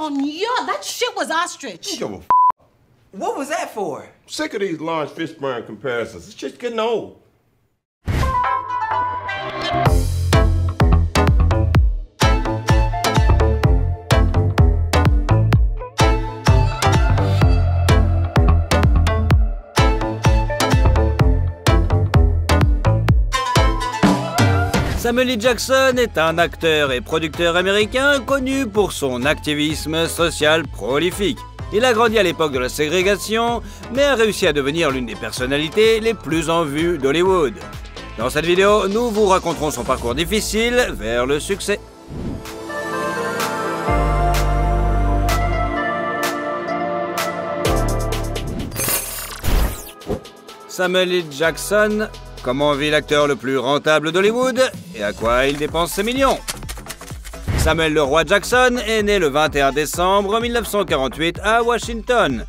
yeah, that shit was ostrich. Give a f. What was that for? Sick of these Lawrence Fishburne comparisons. It's just getting old. Samuel L. Jackson est un acteur et producteur américain connu pour son activisme social prolifique. Il a grandi à l'époque de la ségrégation, mais a réussi à devenir l'une des personnalités les plus en vue d'Hollywood. Dans cette vidéo, nous vous raconterons son parcours difficile vers le succès. Samuel L. Jackson, comment vit l'acteur le plus rentable d'Hollywood et à quoi il dépense ses millions? Samuel Leroy Jackson est né le 21 décembre 1948 à Washington,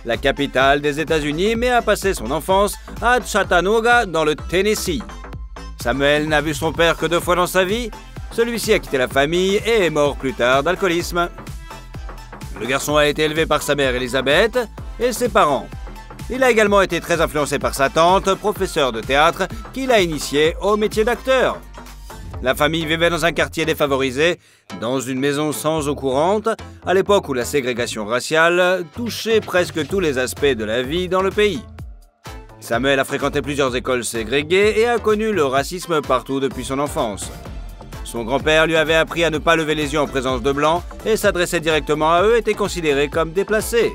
la capitale des États-Unis, mais a passé son enfance à Chattanooga dans le Tennessee. Samuel n'a vu son père que 2 fois dans sa vie. Celui-ci a quitté la famille et est mort plus tard d'alcoolisme. Le garçon a été élevé par sa mère Elizabeth et ses parents. Il a également été très influencé par sa tante, professeure de théâtre, qui l'a initié au métier d'acteur. La famille vivait dans un quartier défavorisé, dans une maison sans eau courante, à l'époque où la ségrégation raciale touchait presque tous les aspects de la vie dans le pays. Samuel a fréquenté plusieurs écoles ségrégées et a connu le racisme partout depuis son enfance. Son grand-père lui avait appris à ne pas lever les yeux en présence de blancs et s'adresser directement à eux était considéré comme déplacé.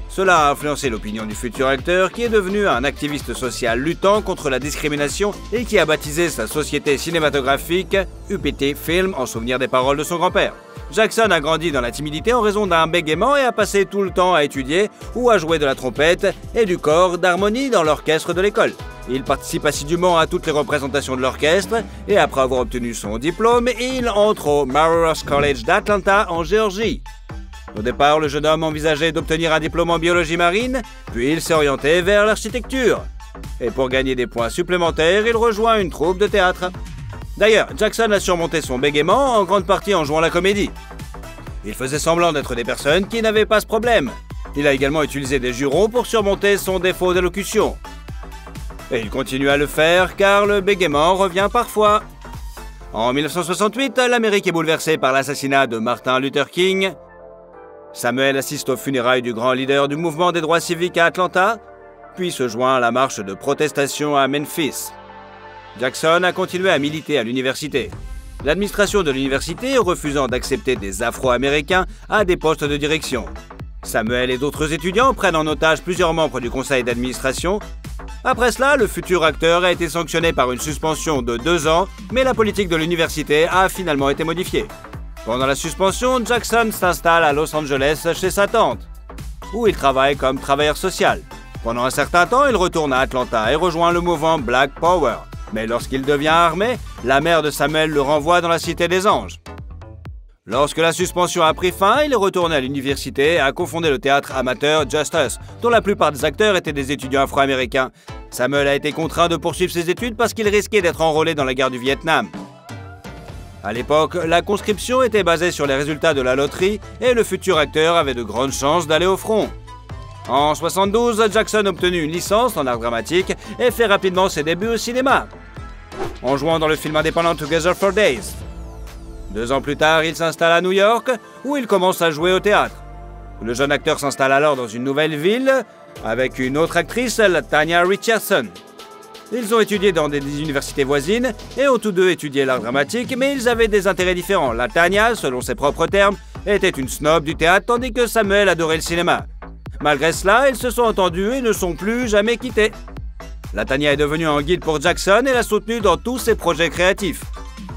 Cela a influencé l'opinion du futur acteur qui est devenu un activiste social luttant contre la discrimination et qui a baptisé sa société cinématographique UPT Film en souvenir des paroles de son grand-père. Jackson a grandi dans la timidité en raison d'un bégaiement et a passé tout le temps à étudier ou à jouer de la trompette et du corps d'harmonie dans l'orchestre de l'école. Il participe assidûment à toutes les représentations de l'orchestre et après avoir obtenu son diplôme, il entre au Marist College d'Atlanta en Géorgie. Au départ, le jeune homme envisageait d'obtenir un diplôme en biologie marine, puis il s'est orienté vers l'architecture. Et pour gagner des points supplémentaires, il rejoint une troupe de théâtre. D'ailleurs, Jackson a surmonté son bégaiement en grande partie en jouant la comédie. Il faisait semblant d'être des personnes qui n'avaient pas ce problème. Il a également utilisé des jurons pour surmonter son défaut d'élocution. Et il continue à le faire car le bégaiement revient parfois. En 1968, l'Amérique est bouleversée par l'assassinat de Martin Luther King. Samuel assiste aux funérailles du grand leader du mouvement des droits civiques à Atlanta, puis se joint à la marche de protestation à Memphis. Jackson a continué à militer à l'université. L'administration de l'université refusant d'accepter des Afro-Américains à des postes de direction. Samuel et d'autres étudiants prennent en otage plusieurs membres du conseil d'administration. Après cela, le futur acteur a été sanctionné par une suspension de 2 ans, mais la politique de l'université a finalement été modifiée. Pendant la suspension, Jackson s'installe à Los Angeles chez sa tante, où il travaille comme travailleur social. Pendant un certain temps, il retourne à Atlanta et rejoint le mouvement Black Power. Mais lorsqu'il devient armé, la mère de Samuel le renvoie dans la Cité des Anges. Lorsque la suspension a pris fin, il est retourné à l'université et a cofondé le théâtre amateur Justice, dont la plupart des acteurs étaient des étudiants afro-américains. Samuel a été contraint de poursuivre ses études parce qu'il risquait d'être enrôlé dans la guerre du Vietnam. À l'époque, la conscription était basée sur les résultats de la loterie et le futur acteur avait de grandes chances d'aller au front. En 1972, Jackson obtenu une licence en art dramatique et fait rapidement ses débuts au cinéma, en jouant dans le film indépendant Together for Days. 2 ans plus tard, il s'installe à New York, où il commence à jouer au théâtre. Le jeune acteur s'installe alors dans une nouvelle ville, avec une autre actrice, Tanya Richardson. Ils ont étudié dans des universités voisines et ont tous deux étudié l'art dramatique, mais ils avaient des intérêts différents. La Tanya, selon ses propres termes, était une snob du théâtre, tandis que Samuel adorait le cinéma. Malgré cela, ils se sont entendus et ne sont plus jamais quittés. La Tanya est devenue un guide pour Jackson et l'a soutenu dans tous ses projets créatifs.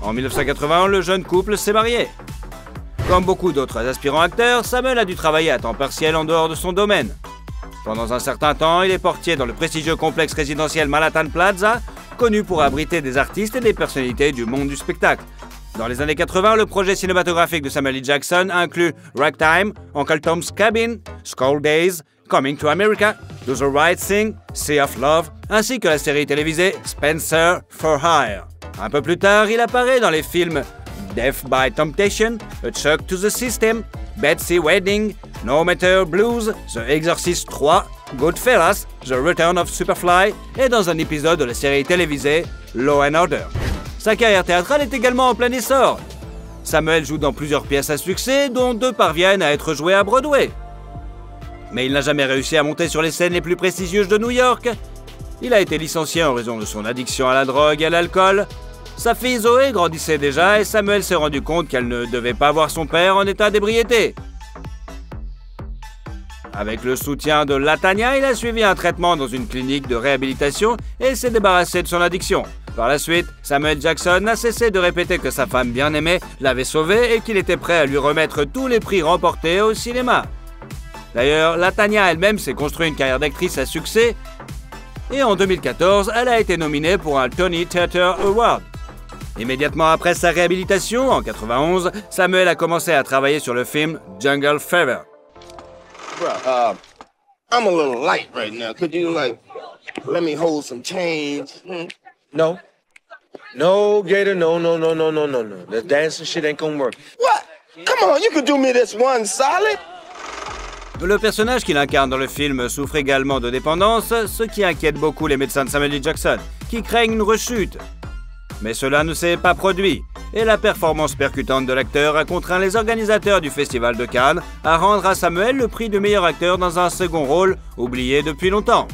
En 1981, le jeune couple s'est marié. Comme beaucoup d'autres aspirants acteurs, Samuel a dû travailler à temps partiel en dehors de son domaine. Pendant un certain temps, il est portier dans le prestigieux complexe résidentiel Manhattan Plaza, connu pour abriter des artistes et des personnalités du monde du spectacle. Dans les années 80, le projet cinématographique de Samuel L. Jackson inclut Ragtime, Uncle Tom's Cabin, School Days, Coming to America, Do the Right Thing, Sea of Love, ainsi que la série télévisée Spencer for Hire. Un peu plus tard, il apparaît dans les films Death by Temptation, A Shock to the System, Betsy Wedding, No Matter Blues, The Exorcist 3, Goodfellas, The Return of Superfly et dans un épisode de la série télévisée Law & Order. Sa carrière théâtrale est également en plein essor. Samuel joue dans plusieurs pièces à succès, dont 2 parviennent à être jouées à Broadway. Mais il n'a jamais réussi à monter sur les scènes les plus prestigieuses de New York. Il a été licencié en raison de son addiction à la drogue et à l'alcool. Sa fille Zoé grandissait déjà et Samuel s'est rendu compte qu'elle ne devait pas voir son père en état d'ébriété. Avec le soutien de Latanya, il a suivi un traitement dans une clinique de réhabilitation et s'est débarrassé de son addiction. Par la suite, Samuel Jackson n'a cessé de répéter que sa femme bien-aimée l'avait sauvé et qu'il était prêt à lui remettre tous les prix remportés au cinéma. D'ailleurs, Latanya elle-même s'est construit une carrière d'actrice à succès et en 2014, elle a été nominée pour un Tony Theater Award. Immédiatement après sa réhabilitation, en 91, Samuel a commencé à travailler sur le film Jungle Fever. Bruh, I'm a little light right now. Could you, let me hold some change? No. No, Gator, no. The dancing shit ain't gonna work. What? Come on, you could do me this one solid. Le personnage qu'il incarne dans le film souffre également de dépendance, ce qui inquiète beaucoup les médecins de Samuel L. Jackson, qui craignent une rechute. Mais cela ne s'est pas produit, et la performance percutante de l'acteur a contraint les organisateurs du Festival de Cannes à rendre à Samuel le prix du meilleur acteur dans un second rôle, oublié depuis longtemps.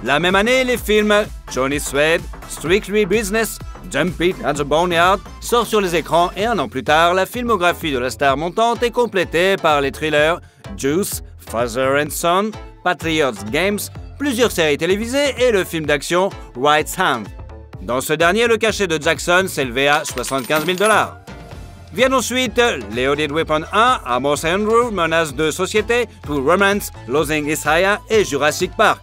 La même année, les films Johnny Suede, Strictly Business, Jump It at the Boneyard sortent sur les écrans et un an plus tard, la filmographie de la star montante est complétée par les thrillers Juice, Father and Son, Patriots Games, plusieurs séries télévisées et le film d'action Right Hand. Dans ce dernier, le cachet de Jackson s'élevait à 75 000 $. Viennent ensuite Loaded Weapon 1, Amos Andrew, Menace de société, True Romance, Losing Isaiah et Jurassic Park.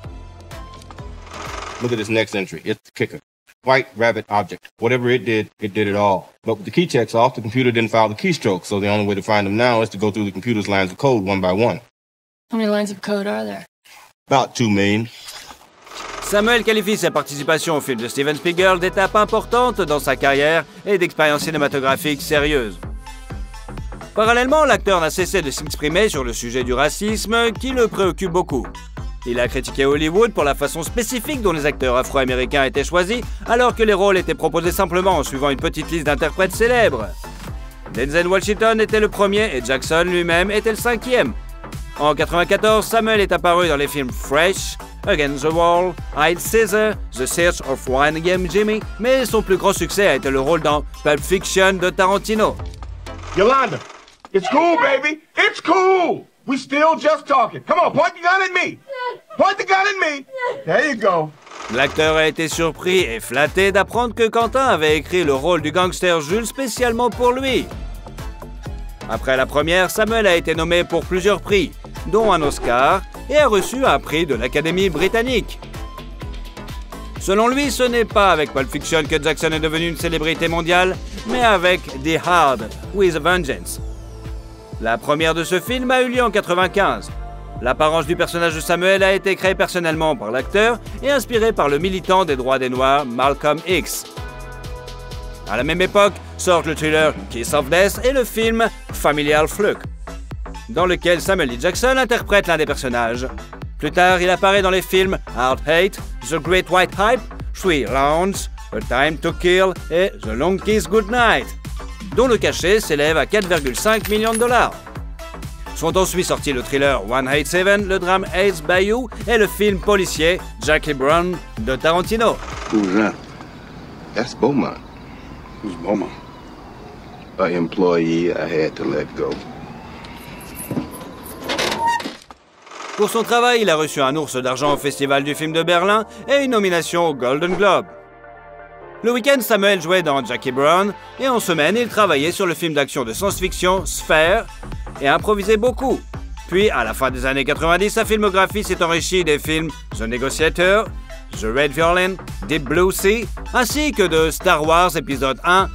Look at this next entry. It's the kicker. White rabbit object. Whatever it did it all. But with the key checks off, the computer didn't file the keystroke, so the only way to find them now is to go through the computer's lines of code one by one. How many lines of code are there? About 2 million. Samuel qualifie sa participation au film de Steven Spielberg d'étape importante dans sa carrière et d'expérience cinématographique sérieuse. Parallèlement, l'acteur n'a cessé de s'exprimer sur le sujet du racisme qui le préoccupe beaucoup. Il a critiqué Hollywood pour la façon spécifique dont les acteurs afro-américains étaient choisis, alors que les rôles étaient proposés simplement en suivant une petite liste d'interprètes célèbres. Denzel Washington était le premier et Jackson lui-même était le 5e. En 1994, Samuel est apparu dans les films Fresh, Against the Wall, Hail Caesar, The Search of One-Game Jimmy, mais son plus grand succès a été le rôle dans Pulp Fiction de Tarantino. Yolanda, it's cool, baby. It's cool. We still just talking. Come on, point the gun at me. Point the gun at me. There you go. L'acteur a été surpris et flatté d'apprendre que Quentin avait écrit le rôle du gangster Jules spécialement pour lui. Après la première, Samuel a été nommé pour plusieurs prix, dont un Oscar, et a reçu un prix de l'Académie britannique. Selon lui, ce n'est pas avec Pulp Fiction que Jackson est devenu une célébrité mondiale, mais avec The Hard with a Vengeance. La première de ce film a eu lieu en 1995. L'apparence du personnage de Samuel a été créée personnellement par l'acteur et inspirée par le militant des droits des Noirs Malcolm X. À la même époque, sortent le thriller Kiss of Death et le film Familial Fluke, dans lequel Samuel L. Jackson interprète l'un des personnages. Plus tard, il apparaît dans les films Hard Hate, The Great White Hype, Three Rounds, A Time to Kill et The Long Kiss Goodnight, dont le cachet s'élève à 4,5 millions $. Sont ensuite sortis le thriller 187, le drame Ace Bayou et le film policier Jackie Brown de Tarantino. Who's that? That's Beaumont. Who's Beaumont? An employee I had to let go. Pour son travail, il a reçu un ours d'argent au Festival du film de Berlin et une nomination au Golden Globe. Le week-end, Samuel jouait dans Jackie Brown et en semaine, il travaillait sur le film d'action de science-fiction Sphere et improvisait beaucoup. Puis, à la fin des années 90, sa filmographie s'est enrichie des films The Negotiator, The Red Violin, Deep Blue Sea, ainsi que de Star Wars épisode 1,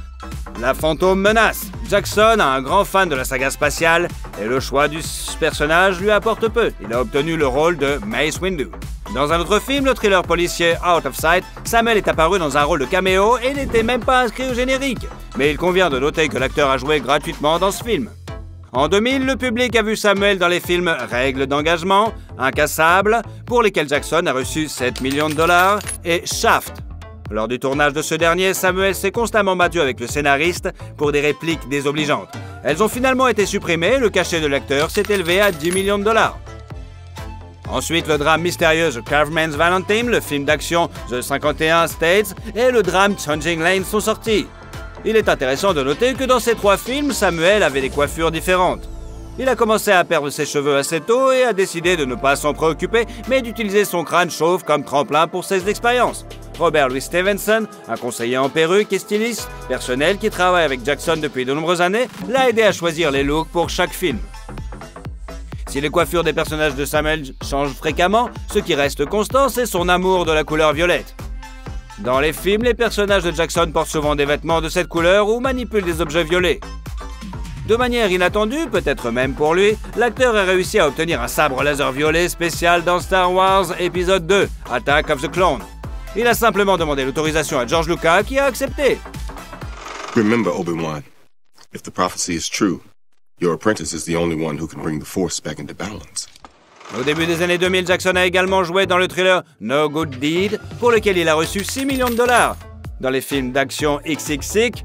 La Fantôme Menace. Jackson, un grand fan de la saga spatiale, et le choix du personnage lui apporte peu. Il a obtenu le rôle de Mace Windu. Dans un autre film, le thriller policier Out of Sight, Samuel est apparu dans un rôle de caméo et n'était même pas inscrit au générique. Mais il convient de noter que l'acteur a joué gratuitement dans ce film. En 2000, le public a vu Samuel dans les films Règles d'engagement, Incassable, pour lesquels Jackson a reçu 7 millions de dollars, et Shaft. Lors du tournage de ce dernier, Samuel s'est constamment battu avec le scénariste pour des répliques désobligeantes. Elles ont finalement été supprimées et le cachet de l'acteur s'est élevé à 10 millions de dollars. Ensuite, le drame mystérieux The Carveman's Valentine, le film d'action The 51 States et le drame Changing Lanes sont sortis. Il est intéressant de noter que dans ces trois films, Samuel avait des coiffures différentes. Il a commencé à perdre ses cheveux assez tôt et a décidé de ne pas s'en préoccuper, mais d'utiliser son crâne chauve comme tremplin pour ses expériences. Robert Louis Stevenson, un conseiller en perruque et styliste personnel qui travaille avec Jackson depuis de nombreuses années, l'a aidé à choisir les looks pour chaque film. Si les coiffures des personnages de Samuel changent fréquemment, ce qui reste constant, c'est son amour de la couleur violette. Dans les films, les personnages de Jackson portent souvent des vêtements de cette couleur ou manipulent des objets violets. De manière inattendue, peut-être même pour lui, l'acteur a réussi à obtenir un sabre laser violet spécial dans Star Wars épisode 2, Attack of the Clones. Il a simplement demandé l'autorisation à George Lucas qui a accepté. Remember, Obi-Wan, if the prophecy is true, your apprentice is the only one who can bring the Force back into balance. Au début des années 2000, Jackson a également joué dans le thriller No Good Deed, pour lequel il a reçu 6 millions de dollars. Dans les films d'action XXX,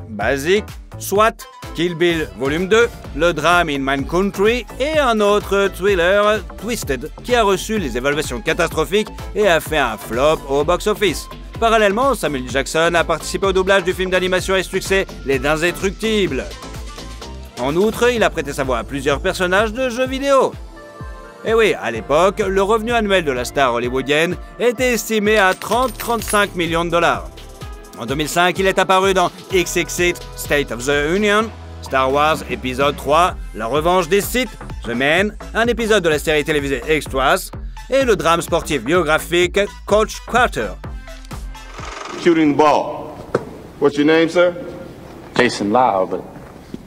Basic, SWAT, Kill Bill Volume 2, le drame In My Country et un autre thriller, Twisted, qui a reçu les évaluations catastrophiques et a fait un flop au box-office. Parallèlement, Samuel Jackson a participé au doublage du film d'animation à succès Les Indestructibles. En outre, il a prêté sa voix à plusieurs personnages de jeux vidéo. Et oui, à l'époque, le revenu annuel de la star hollywoodienne était estimé à 30-35 millions de dollars. En 2005, il est apparu dans XXX State of the Union, Star Wars épisode 3, La revanche des Sith, The Man, un épisode de la série télévisée Extras, et le drame sportif biographique Coach Carter. Shooting the ball. What's your name, sir? Jason Lyle, but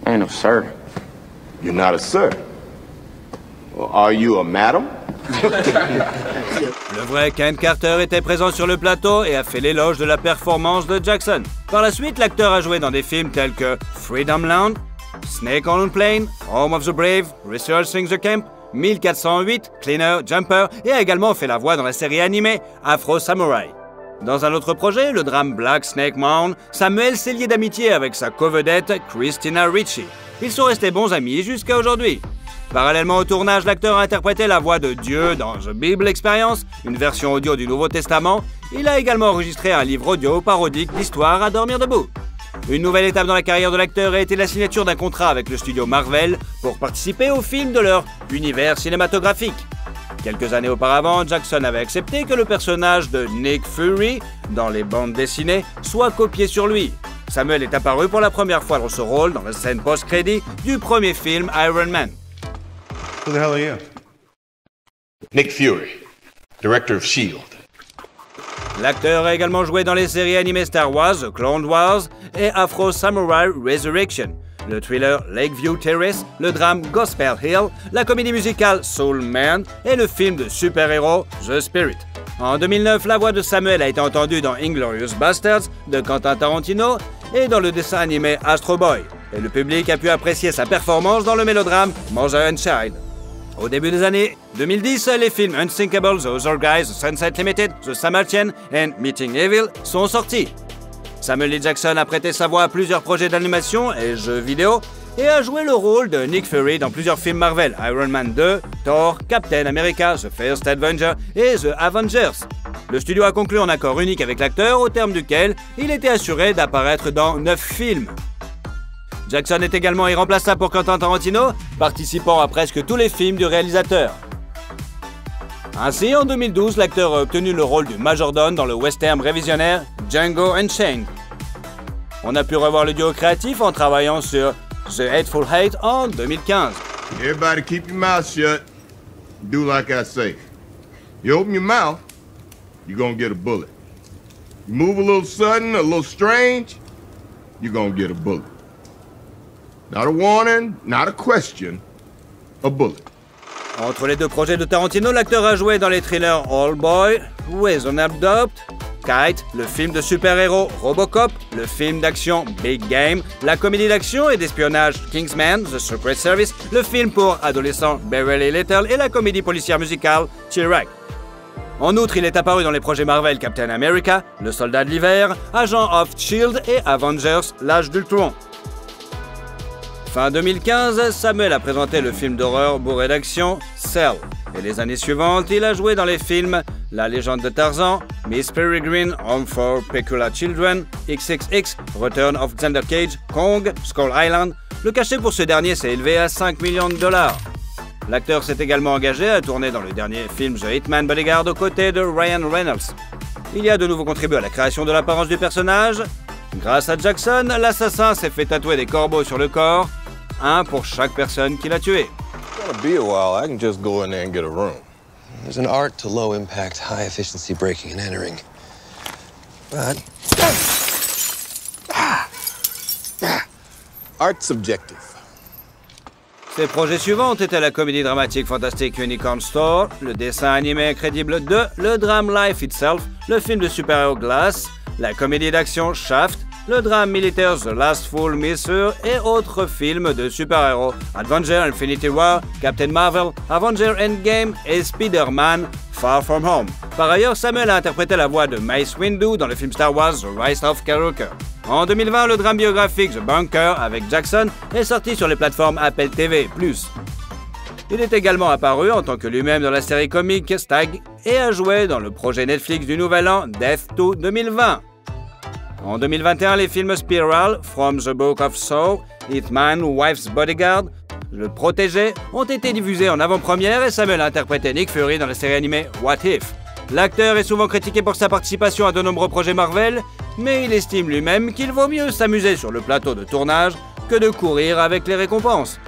I ain't no sir. You're not a sir. Well, are you a madam? Le vrai Ken Carter était présent sur le plateau et a fait l'éloge de la performance de Jackson. Par la suite, l'acteur a joué dans des films tels que Freedom Land, Snake on a Plane, Home of the Brave, Researching the Camp, 1408, Cleaner, Jumper et a également fait la voix dans la série animée Afro Samurai. Dans un autre projet, le drame Black Snake Mountain, Samuel s'est lié d'amitié avec sa co-vedette Christina Ricci. Ils sont restés bons amis jusqu'à aujourd'hui. Parallèlement au tournage, l'acteur a interprété la voix de Dieu dans The Bible Experience, une version audio du Nouveau Testament. Il a également enregistré un livre audio parodique d'histoire à dormir debout. Une nouvelle étape dans la carrière de l'acteur a été la signature d'un contrat avec le studio Marvel pour participer au film de leur univers cinématographique. Quelques années auparavant, Jackson avait accepté que le personnage de Nick Fury, dans les bandes dessinées, soit copié sur lui. Samuel est apparu pour la première fois dans ce rôle dans la scène post-crédit du premier film Iron Man. Who the hell are you? Nick Fury, director of S.H.I.E.L.D. L'acteur a également joué dans les séries animées Star Wars, The Clone Wars et Afro Samurai Resurrection, le thriller Lakeview Terrace, le drame Gospel Hill, la comédie musicale Soul Man et le film de super-héros The Spirit. En 2009, la voix de Samuel a été entendue dans Inglourious Basterds de Quentin Tarantino et dans le dessin animé Astro Boy. Et le public a pu apprécier sa performance dans le mélodrame Mother and Child. Au début des années 2010, les films Unsinkable, The Other Guys, The Sunset Limited, The Samaritan et Meeting Evil sont sortis. Samuel L. Jackson a prêté sa voix à plusieurs projets d'animation et jeux vidéo et a joué le rôle de Nick Fury dans plusieurs films Marvel, Iron Man 2, Thor, Captain America, The First Avenger et The Avengers. Le studio a conclu un accord unique avec l'acteur au terme duquel il était assuré d'apparaître dans 9 films. Jackson est également irremplaçable pour Quentin Tarantino, participant à presque tous les films du réalisateur. Ainsi, en 2012, l'acteur a obtenu le rôle du majordome dans le western révisionnaire Django Unchained. On a pu revoir le duo créatif en travaillant sur The Hateful Eight en 2015. Everybody keep your mouth shut. Do like I say. You open your mouth, you're gonna get a bullet. You move a little sudden, a little strange, you're gonna get a bullet. Not a warning, not a question, a bullet. Entre les deux projets de Tarantino, l'acteur a joué dans les thrillers All Boy, Reasonable Doubt, Kite, le film de super-héros Robocop, le film d'action Big Game, la comédie d'action et d'espionnage Kingsman, The Secret Service, le film pour adolescents Beverly Little et la comédie policière musicale Chirac. En outre, il est apparu dans les projets Marvel Captain America, Le Soldat de l'Hiver, Agent of S.H.I.E.L.D. et Avengers L'Âge d'Ultron. Fin 2015, Samuel a présenté le film d'horreur bourré d'action Cell. Et les années suivantes, il a joué dans les films La Légende de Tarzan, Miss Peregrine, Home for Peculiar Children, XXX, Return of Xander Cage, Kong, Skull Island. Le cachet pour ce dernier s'est élevé à 5 millions de dollars. L'acteur s'est également engagé à tourner dans le dernier film The Hitman Bodyguard aux côtés de Ryan Reynolds. Il a de nouveau contribué à la création de l'apparence du personnage. Grâce à Jackson, l'assassin s'est fait tatouer des corbeaux sur le corps, un pour chaque personne qu'il a tué. It's gonna be a while. I can just go in there and get a room. There's an art to low impact, high efficiency breaking and entering. But art's subjective. Ses projets suivants ont été la comédie dramatique fantastique Unicorn Store, le dessin animé incrédible 2, le drame Life Itself, le film de super-héros Glass, la comédie d'action Shaft, le drame militaire The Last Full Measure et autres films de super-héros Avenger Infinity War, Captain Marvel, Avenger Endgame et Spider-Man Far From Home. Par ailleurs, Samuel a interprété la voix de Mace Windu dans le film Star Wars The Rise of Skywalker. En 2020, le drame biographique The Bunker avec Jackson est sorti sur les plateformes Apple TV+. Il est également apparu en tant que lui-même dans la série comique Stag et a joué dans le projet Netflix du Nouvel An Death to 2020. En 2021, les films Spiral, From the Book of Saw, Hitman, Wife's Bodyguard, Le Protégé ont été diffusés en avant-première et Samuel a interprété Nick Fury dans la série animée What If. L'acteur est souvent critiqué pour sa participation à de nombreux projets Marvel, mais il estime lui-même qu'il vaut mieux s'amuser sur le plateau de tournage que de courir avec les récompenses.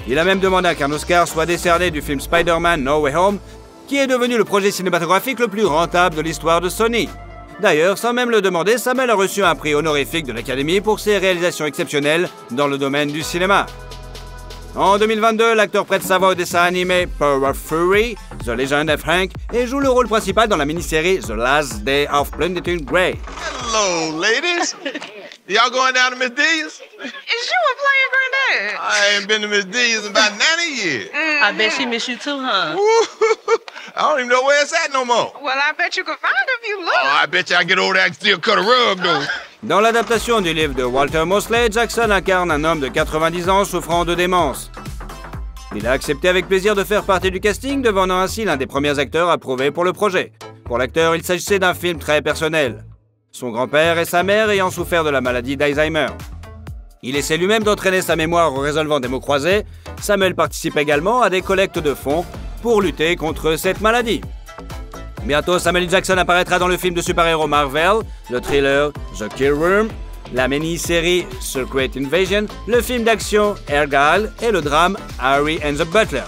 Il a même demandé qu'un Oscar soit décerné du film Spider-Man No Way Home, qui est devenu le projet cinématographique le plus rentable de l'histoire de Sony. D'ailleurs, sans même le demander, Samuel a reçu un prix honorifique de l'Académie pour ses réalisations exceptionnelles dans le domaine du cinéma. En 2022, l'acteur prête sa voix au dessin animé Power of Fury, The Legend of Hank, et joue le rôle principal dans la mini-série The Last Day of Plantation Grey. Hello, ladies. Y'all going down to Miss D's? Is you a playing granddad? I ain't been to Miss D's in about 90 years. I bet she miss you too, huh? I don't even know where it's at no more. Well, I bet you could find it if you look. Oh, I bet you I get over there and still cut a rug, though. Dans l'adaptation du livre de Walter Mosley, Jackson incarne un homme de 90 ans souffrant de démence. Il a accepté avec plaisir de faire partie du casting, devenant ainsi l'un des premiers acteurs approuvés pour le projet. Pour l'acteur, il s'agissait d'un film très personnel. Son grand-père et sa mère ayant souffert de la maladie d'Alzheimer. Il essaie lui-même d'entraîner sa mémoire en résolvant des mots croisés. Samuel participe également à des collectes de fonds pour lutter contre cette maladie. Bientôt, Samuel Jackson apparaîtra dans le film de super-héros Marvel, le thriller The Kill Room, la mini-série Secret Invasion, le film d'action Argyle et le drame Harry and the Butler.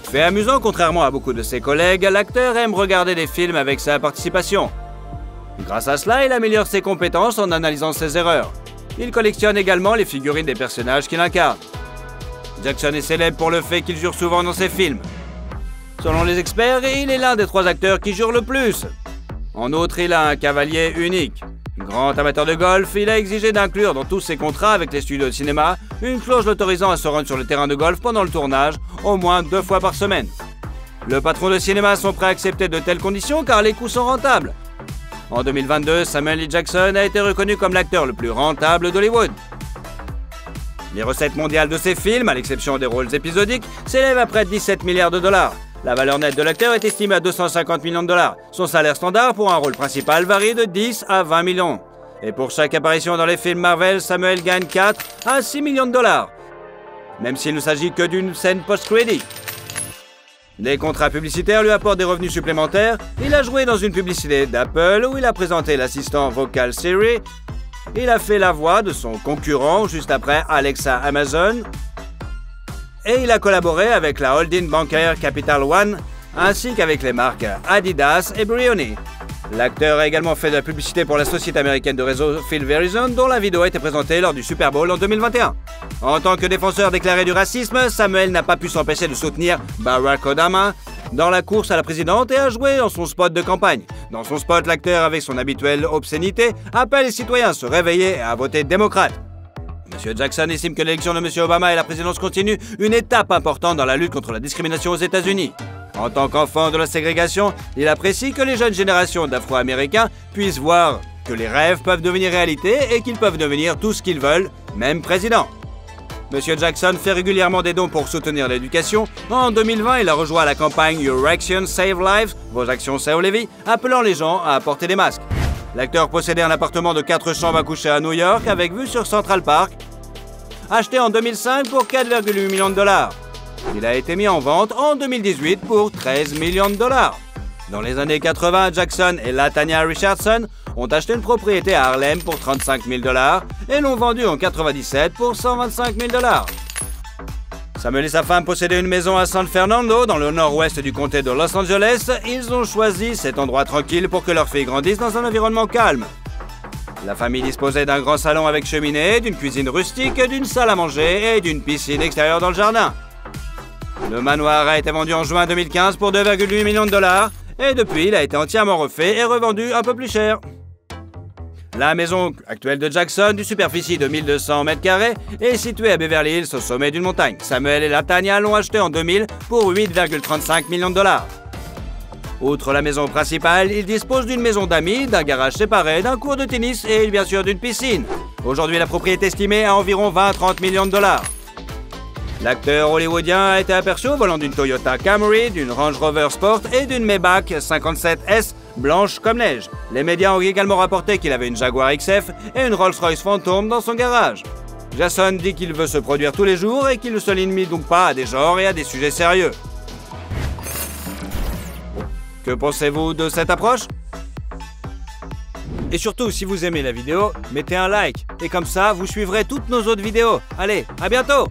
Fait amusant, contrairement à beaucoup de ses collègues, l'acteur aime regarder des films avec sa participation. Grâce à cela, il améliore ses compétences en analysant ses erreurs. Il collectionne également les figurines des personnages qu'il incarne. Jackson est célèbre pour le fait qu'il jure souvent dans ses films. Selon les experts, il est l'un des 3 acteurs qui jurent le plus. En outre, il a un cavalier unique. Grand amateur de golf, il a exigé d'inclure dans tous ses contrats avec les studios de cinéma une clause l'autorisant à se rendre sur le terrain de golf pendant le tournage, au moins 2 fois par semaine. Le patron de cinéma sont prêts à accepter de telles conditions car les coûts sont rentables. En 2022, Samuel L. Jackson a été reconnu comme l'acteur le plus rentable d'Hollywood. Les recettes mondiales de ses films, à l'exception des rôles épisodiques, s'élèvent à près de 17 milliards de dollars. La valeur nette de l'acteur est estimée à 250 millions de dollars. Son salaire standard pour un rôle principal varie de 10 à 20 millions. Et pour chaque apparition dans les films Marvel, Samuel gagne 4 à 6 millions de dollars. Même s'il ne s'agit que d'une scène post-credit. Les contrats publicitaires lui apportent des revenus supplémentaires. Il a joué dans une publicité d'Apple où il a présenté l'assistant vocal Siri. Il a fait la voix de son concurrent juste après Alexa Amazon. Et il a collaboré avec la holding bancaire Capital One, ainsi qu'avec les marques Adidas et Brioni. L'acteur a également fait de la publicité pour la société américaine de réseau Phil Verizon, dont la vidéo a été présentée lors du Super Bowl en 2021. En tant que défenseur déclaré du racisme, Samuel n'a pas pu s'empêcher de soutenir Barack Obama dans la course à la présidente et a joué dans son spot de campagne. Dans son spot, l'acteur, avec son habituelle obscénité, appelle les citoyens à se réveiller et à voter démocrate. M. Jackson estime que l'élection de M. Obama et la présidence continue une étape importante dans la lutte contre la discrimination aux États-Unis. En tant qu'enfant de la ségrégation, il apprécie que les jeunes générations d'Afro-Américains puissent voir que les rêves peuvent devenir réalité et qu'ils peuvent devenir tout ce qu'ils veulent, même président. M. Jackson fait régulièrement des dons pour soutenir l'éducation. En 2020, il a rejoint la campagne Your Actions Save Lives, vos actions sauvent les vies, appelant les gens à porter des masques. L'acteur possédait un appartement de 4 chambres à coucher à New York avec vue sur Central Park, acheté en 2005 pour 4,8 millions de dollars. Il a été mis en vente en 2018 pour 13 millions de dollars. Dans les années 80, Jackson et Latanya Richardson ont acheté une propriété à Harlem pour 35 000 dollars et l'ont vendue en 97 pour 125 000 dollars. Samuel et sa femme possédaient une maison à San Fernando, dans le nord-ouest du comté de Los Angeles. Ils ont choisi cet endroit tranquille pour que leur fille grandisse dans un environnement calme. La famille disposait d'un grand salon avec cheminée, d'une cuisine rustique, d'une salle à manger et d'une piscine extérieure dans le jardin. Le manoir a été vendu en juin 2015 pour 2,8 millions de dollars et depuis, il a été entièrement refait et revendu un peu plus cher. La maison actuelle de Jackson, d'une superficie de 1200 m², est située à Beverly Hills, au sommet d'une montagne. Samuel et Latanya l'ont achetée en 2000 pour 8,35 millions de dollars. Outre la maison principale, il dispose d'une maison d'amis, d'un garage séparé, d'un court de tennis et bien sûr d'une piscine. Aujourd'hui, la propriété est estimée à environ 20-30 millions de dollars. L'acteur hollywoodien a été aperçu au volant d'une Toyota Camry, d'une Range Rover Sport et d'une Maybach 57S blanche comme neige. Les médias ont également rapporté qu'il avait une Jaguar XF et une Rolls-Royce Phantom dans son garage. Jason dit qu'il veut se produire tous les jours et qu'il ne se limite donc pas à des genres et à des sujets sérieux. Que pensez-vous de cette approche? Et surtout, si vous aimez la vidéo, mettez un like. Et comme ça, vous suivrez toutes nos autres vidéos. Allez, à bientôt!